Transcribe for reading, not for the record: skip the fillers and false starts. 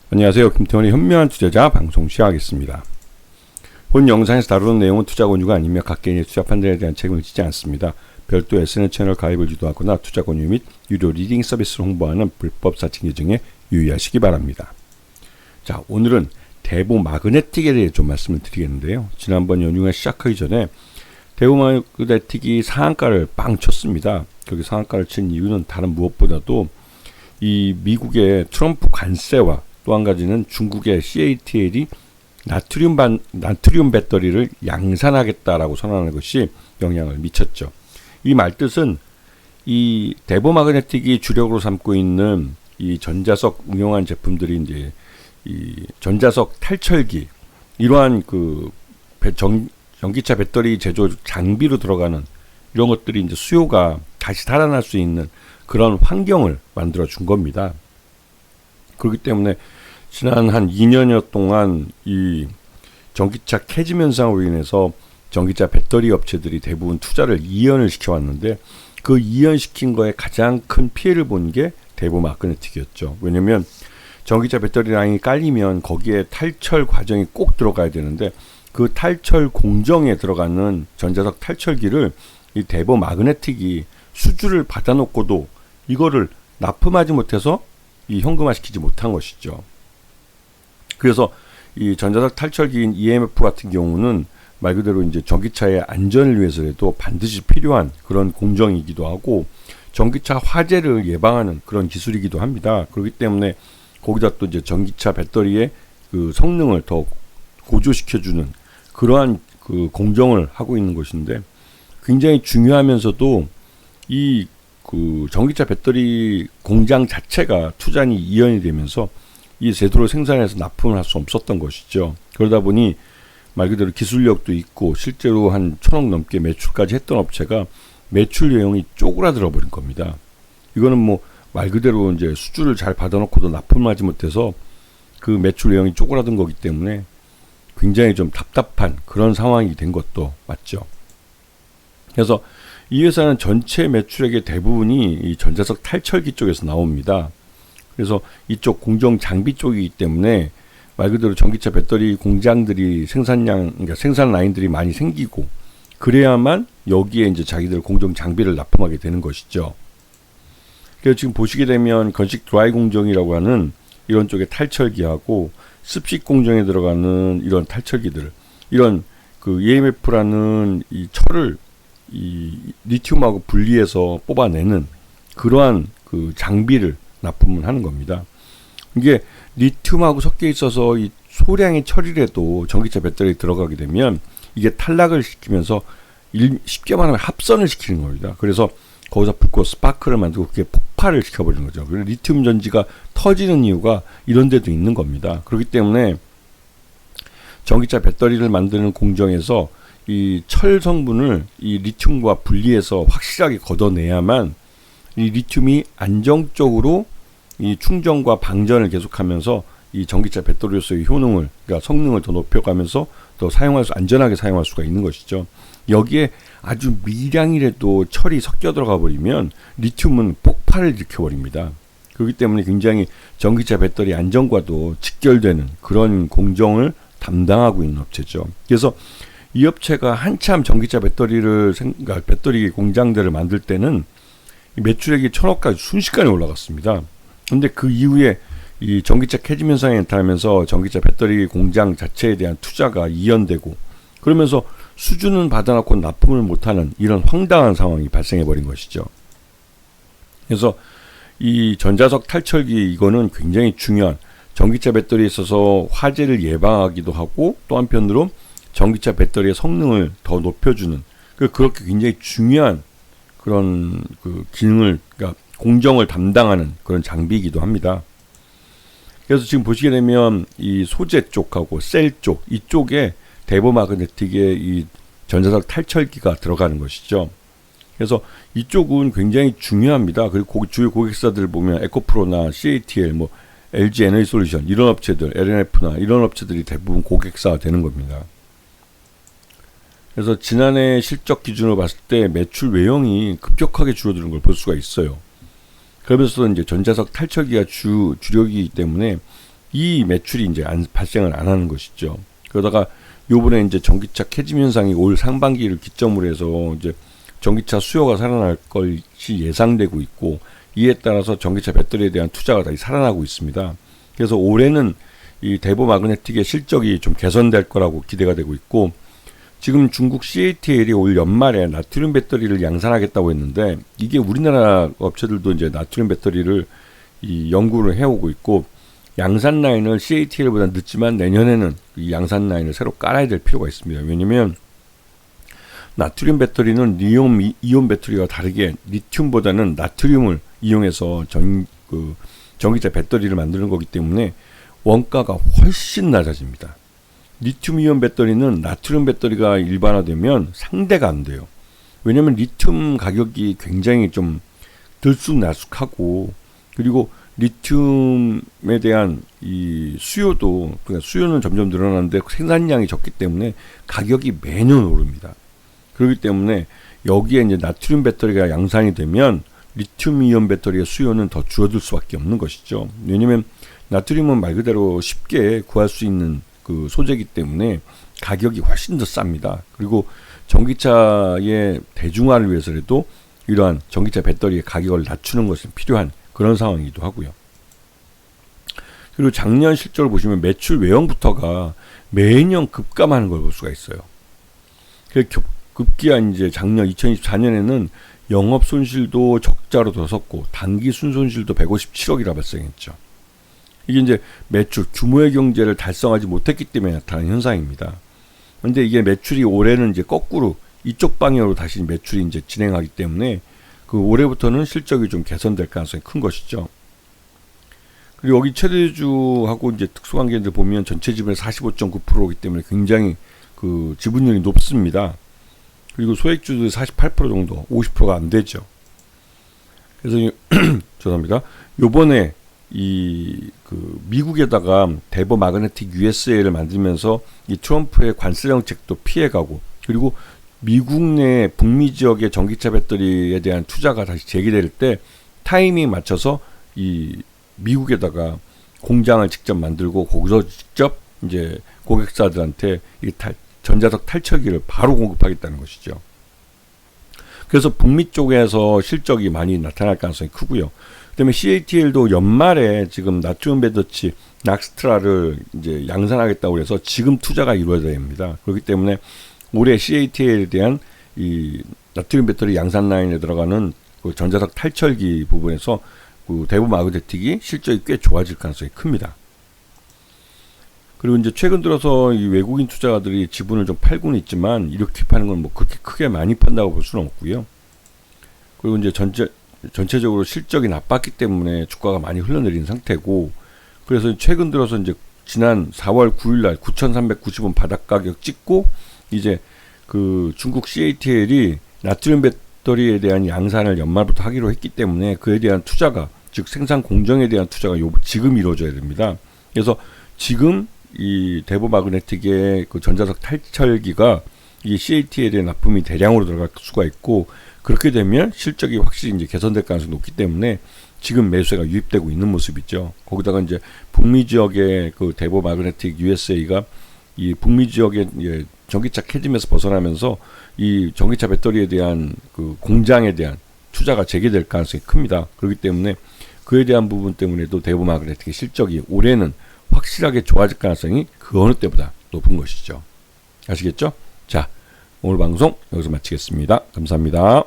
안녕하세요. 김태원의 현명한 투자자 방송 시작하겠습니다. 본 영상에서 다루는 내용은 투자 권유가 아니며 각 개인의 투자 판단에 대한 책임을 지지 않습니다. 별도 SNS 채널 가입을 유도하거나 투자 권유 및 유료 리딩 서비스를 홍보하는 불법 사칭 계정에 유의하시기 바랍니다. 자, 오늘은 대보 마그네틱에 대해 좀 말씀을 드리겠는데요. 지난번 연휴가 시작하기 전에 대보 마그네틱이 상한가를 빵 쳤습니다. 그렇게 상한가를 친 이유는 다른 무엇보다도 이 미국의 트럼프 관세와 또 한 가지는 중국의 CATL이 나트륨 배터리를 양산하겠다라고 선언하는 것이 영향을 미쳤죠. 이 말뜻은 이 대보 마그네틱이 주력으로 삼고 있는 이 전자석 응용한 제품들이 이제 이 전자석 탈철기 이러한 그 전기차 배터리 제조 장비로 들어가는 이런 것들이 이제 수요가 다시 달아날 수 있는 그런 환경을 만들어 준 겁니다. 그렇기 때문에 지난 한 2년여 동안 이 전기차 캐즘 현상으로 인해서 전기차 배터리 업체들이 대부분 투자를 이연을 시켜왔는데 그 이연시킨 거에 가장 큰 피해를 본 게 대보 마그네틱이었죠. 왜냐면 전기차 배터리 라인이 깔리면 거기에 탈철 과정이 꼭 들어가야 되는데 그 탈철 공정에 들어가는 전자석 탈철기를 이 대보 마그네틱이 수주를 받아놓고도 이거를 납품하지 못해서 이 현금화시키지 못한 것이죠. 그래서 이 전자석 탈철기인 EMF 같은 경우는 말 그대로 이제 전기차의 안전을 위해서라도 반드시 필요한 그런 공정이기도 하고 전기차 화재를 예방하는 그런 기술이기도 합니다. 그렇기 때문에 거기다 또 이제 전기차 배터리의 그 성능을 더 고조시켜주는 그러한 그 공정을 하고 있는 것인데 굉장히 중요하면서도 이 그 전기차 배터리 공장 자체가 투자니 이연이 되면서 이 제대로 생산해서 납품을 할 수 없었던 것이죠. 그러다 보니 말 그대로 기술력도 있고 실제로 한 1,000억 넘게 매출까지 했던 업체가 매출 내용이 쪼그라들어 버린 겁니다. 이거는 뭐 말 그대로 이제 수주를 잘 받아놓고도 납품을 하지 못해서 그 매출 내용이 쪼그라든 거기 때문에 굉장히 좀 답답한 그런 상황이 된 것도 맞죠. 그래서 이 회사는 전체 매출액의 대부분이 이 전자석 탈철기 쪽에서 나옵니다. 그래서 이쪽 공정 장비 쪽이기 때문에 말 그대로 전기차 배터리 공장들이 그러니까 생산 라인들이 많이 생기고 그래야만 여기에 이제 자기들 공정 장비를 납품하게 되는 것이죠. 그래서 지금 보시게 되면 건식 드라이 공정이라고 하는 이런 쪽의 탈철기하고 습식 공정에 들어가는 이런 탈철기들, 이런 그 EMF라는 이 철을 이 리튬하고 분리해서 뽑아내는 그러한 그 장비를 납품을 하는 겁니다. 이게 리튬하고 섞여 있어서 이 소량의 철이라도 전기차 배터리에 들어가게 되면 이게 탈락을 시키면서 쉽게 말하면 합선을 시키는 겁니다. 그래서 거기서 붙고 스파크를 만들고 그게 폭발을 시켜버리는 거죠. 그래서 리튬 전지가 터지는 이유가 이런 데도 있는 겁니다. 그렇기 때문에 전기차 배터리를 만드는 공정에서 이 철 성분을 이 리튬과 분리해서 확실하게 걷어내야만 이 리튬이 안정적으로 이 충전과 방전을 계속하면서 이 전기차 배터리로서의 효능을, 그러니까 성능을 더 높여가면서 더 안전하게 사용할 수가 있는 것이죠. 여기에 아주 미량이라도 철이 섞여 들어가 버리면 리튬은 폭발을 일으켜버립니다. 그렇기 때문에 굉장히 전기차 배터리 안전과도 직결되는 그런 공정을 담당하고 있는 업체죠. 그래서 이 업체가 한참 전기차 그러니까 배터리 공장들을 만들 때는 매출액이 1,000억까지 순식간에 올라갔습니다. 근데 그 이후에 이 전기차 캐즘 현상이 나타나면서 전기차 배터리 공장 자체에 대한 투자가 이연되고 그러면서 수주는 받아놓고 납품을 못하는 이런 황당한 상황이 발생해버린 것이죠. 그래서 이 전자석 탈철기 이거는 굉장히 중요한 전기차 배터리에 있어서 화재를 예방하기도 하고 또 한편으로 전기차 배터리의 성능을 더 높여주는 그렇게 굉장히 중요한 그런 그 기능을 그러니까 공정을 담당하는 그런 장비이기도 합니다. 그래서 지금 보시게 되면 이 소재 쪽하고 셀 쪽 이쪽에 대보 마그네틱의 이 전자석 탈철기가 들어가는 것이죠. 그래서 이쪽은 굉장히 중요합니다. 그리고 주요 고객사들 보면 에코프로나 CATL, 뭐 LG 에너지 솔루션 이런 업체들, LNF나 이런 업체들이 대부분 고객사가 되는 겁니다. 그래서 지난해 실적 기준으로 봤을 때 매출 외형이 급격하게 줄어드는 걸 볼 수가 있어요. 그러면서 이제 전자석 탈철기가 주력이기 때문에 이 매출이 이제 발생을 안 하는 것이죠. 그러다가 요번에 이제 전기차 캐즘 현상이 올 상반기를 기점으로 해서 이제 전기차 수요가 살아날 것이 예상되고 있고, 이에 따라서 전기차 배터리에 대한 투자가 다시 살아나고 있습니다. 그래서 올해는 이 대보 마그네틱의 실적이 좀 개선될 거라고 기대가 되고 있고, 지금 중국 CATL이 올 연말에 나트륨 배터리를 양산하겠다고 했는데, 이게 우리나라 업체들도 이제 나트륨 배터리를 이 연구를 해오고 있고, 양산 라인을 CATL보다 늦지만 내년에는 이 양산 라인을 새로 깔아야 될 필요가 있습니다. 왜냐면 나트륨 배터리는 리튬 이온 배터리와 다르게 리튬보다는 나트륨을 이용해서 전기차 배터리를 만드는 거기 때문에 원가가 훨씬 낮아집니다. 리튬 이온 배터리는 나트륨 배터리가 일반화되면 상대가 안 돼요. 왜냐면 리튬 가격이 굉장히 좀 들쑥날쑥하고, 그리고 리튬에 대한 이 수요도, 그러니까 수요는 점점 늘어나는데 생산량이 적기 때문에 가격이 매년 오릅니다. 그렇기 때문에 여기에 이제 나트륨 배터리가 양산이 되면 리튬 이온 배터리의 수요는 더 줄어들 수밖에 없는 것이죠. 왜냐면 나트륨은 말 그대로 쉽게 구할 수 있는 그 소재이기 때문에 가격이 훨씬 더 쌉니다. 그리고 전기차의 대중화를 위해서라도 이러한 전기차 배터리의 가격을 낮추는 것이 필요한 그런 상황이기도 하고요. 그리고 작년 실적을 보시면 매출 외형부터가 매년 급감하는 걸 볼 수가 있어요. 급기야 이제 작년 2024년에는 영업 손실도 적자로 들어섰고 단기 순손실도 157억이라 발생했죠. 이게 이제 매출 규모의 경제를 달성하지 못했기 때문에 나타난 현상입니다. 그런데 이게 매출이 올해는 이제 거꾸로 이쪽 방향으로 다시 매출이 이제 진행하기 때문에 그 올해부터는 실적이 좀 개선될 가능성이 큰 것이죠. 그리고 여기 최대주하고 이제 특수관계들 보면 전체 지분의 45.9%이기 때문에 굉장히 그 지분율이 높습니다. 그리고 소액주도 48% 정도, 50%가 안 되죠. 그래서 죄송합니다. 요번에 이 그 미국에다가 대보 마그네틱 USA를 만들면서 이 트럼프의 관세 정책도 피해가고, 그리고 미국 내 북미 지역의 전기차 배터리에 대한 투자가 다시 재개될 때 타이밍 맞춰서 이 미국에다가 공장을 직접 만들고 거기서 직접 이제 고객사들한테 이 전자석 탈철기를 바로 공급하겠다는 것이죠. 그래서 북미 쪽에서 실적이 많이 나타날 가능성이 크고요. 그다음에 CATL도 연말에 지금 나트륨 배터리 락스트라를 이제 양산하겠다고 해서 지금 투자가 이루어져야 됩니다. 그렇기 때문에 올해 CATL에 대한 이 나트륨 배터리 양산 라인에 들어가는 그 전자석 탈철기 부분에서 그 대보 마그네틱이 실적이 꽤 좋아질 가능성이 큽니다. 그리고 이제 최근 들어서 이 외국인 투자가들이 지분을 좀 팔고는 있지만 이렇게 파는 건 뭐 그렇게 크게 많이 판다고 볼 수는 없고요. 그리고 이제 전체적으로 실적이 나빴기 때문에 주가가 많이 흘러내린 상태고, 그래서 최근 들어서 이제 지난 4월 9일 날 9,390원 바닥 가격 찍고 이제 그 중국 CATL이 나트륨 배터리에 대한 양산을 연말부터 하기로 했기 때문에 그에 대한 투자가, 즉 생산 공정에 대한 투자가 지금 이루어져야 됩니다. 그래서 지금 이 대보 마그네틱의 그 전자석 탈철기가 이 CATL에 납품이 대량으로 들어갈 수가 있고, 그렇게 되면 실적이 확실히 이제 개선될 가능성이 높기 때문에 지금 매수세가 유입되고 있는 모습이죠. 거기다가 이제 북미 지역의 그 대보 마그네틱 USA가 이 북미 지역의 예, 전기차 캐즘에서 벗어나면서 이 전기차 배터리에 대한 그 공장에 대한 투자가 재개될 가능성이 큽니다. 그렇기 때문에 그에 대한 부분 때문에도 대보 마그네틱의 실적이 올해는 확실하게 좋아질 가능성이 그 어느 때보다 높은 것이죠. 아시겠죠? 자, 오늘 방송 여기서 마치겠습니다. 감사합니다.